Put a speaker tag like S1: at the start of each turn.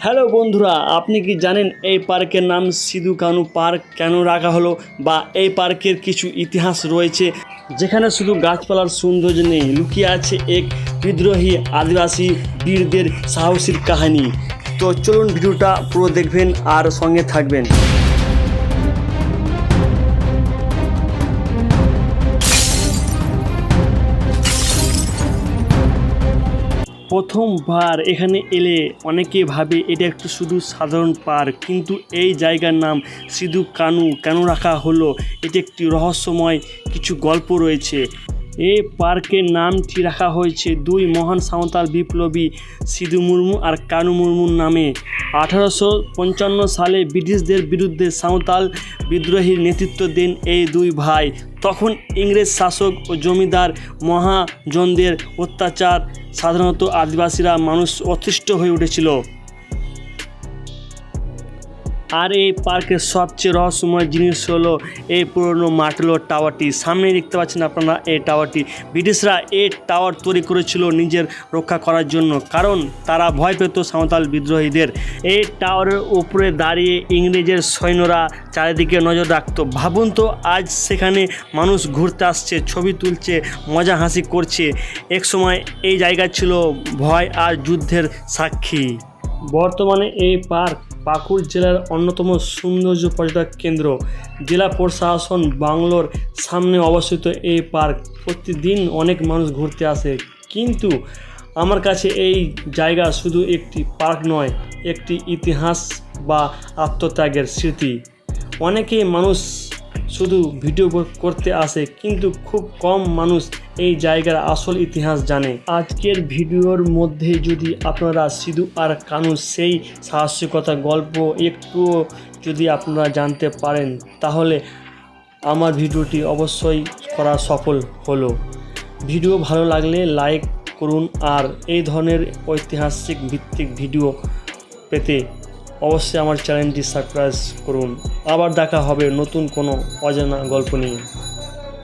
S1: Hello বন্ধুরা, আপনি কি জানেন এই পার্কের নাম সিধু কানু পার্ক কেন রাখা হলো, বা এই পার্কের কিছু ইতিহাস রয়েছে যেখানে শুধু গাছপালার সৌন্দর্য নেই, লুকিয়ে আছে এক বিদ্রোহী আদিবাসী বীরদের সাহসীর কাহিনী। তো চলুন ভিডিওটা পুরো দেখবেন আর সঙ্গে থাকবেন। প্রথমবার এখানে এলে অনেকে ভাবে এটা একটু শুধু সাধারণ পার্ক, কিন্তু এই জায়গার নাম সিধু কানু কেন রাখা হলো, এটি একটি রহস্যময় কিছু গল্প রয়েছে। এই পার্কের নামটি রাখা হয়েছে দুই মহান সাঁওতাল বিপ্লবী সিধু মুর্মু আর কানু মুর্মুর নামে। 1855 সালে ব্রিটিশদের বিরুদ্ধে সাঁওতাল বিদ্রোহীর নেতৃত্ব দেন এই দুই ভাই। তখন ইংরেজ শাসক ও জমিদার মহাজনদের অত্যাচার সাধারণত আদিবাসীরা মানুষ অতিষ্ঠ হয়ে উঠেছিল। আর এই পার্কের সবচেয়ে রহস্যময় জিনিস হলো এই পুরনো মার্টেল টাওয়ারটি। সামনে দেখতে পাচ্ছেন আপনারা এই টাওয়ারটি। ব্রিটিশরা এই টাওয়ার তৈরি করেছিল নিজের রক্ষা করার জন্য, কারণ তারা ভয় পেত সাঁওতাল বিদ্রোহীদের। এই টাওয়ারের উপরে দাঁড়িয়ে ইংরেজের সৈন্যরা চারিদিকে নজর রাখত। ভাবুন তো, আজ সেখানে মানুষ ঘুরতে আসছে, ছবি তুলছে, মজা হাসি করছে। একসময় এই জায়গা ছিল ভয় আর যুদ্ধের সাক্ষী। বর্তমানে এই পার্ক পাকুড় জেলার অন্যতম সৌন্দর্য পর্যটক কেন্দ্র। জেলা প্রশাসন বাংলোর সামনে অবস্থিত এই পার্ক প্রতিদিন অনেক মানুষ ঘুরতে আসে। কিন্তু আমার কাছে এই জায়গা শুধু একটি পার্ক নয়, একটি ইতিহাস বা আত্মত্যাগের স্মৃতি। অনেকে মানুষ শুধু ভিডিও করতে আসে, কিন্তু খুব কম মানুষ এই জায়গার আসল ইতিহাস জানে। আজকের ভিডিওর মধ্যে যদি আপনারা সিধু আর কানু সেই সাহসিকতা গল্প একটুও যদি আপনারা জানতে পারেন, তাহলে আমার ভিডিওটি অবশ্যই করা সফল হলো। ভিডিও ভালো লাগলে লাইক করুন, আর এই ধরনের ঐতিহাসিক ভিত্তিক ভিডিও পেতে অবশ্যই আমার চ্যানেলটি সাবস্ক্রাইব করুন। আবার দেখা হবে নতুন কোনো অজানা গল্প নিয়ে।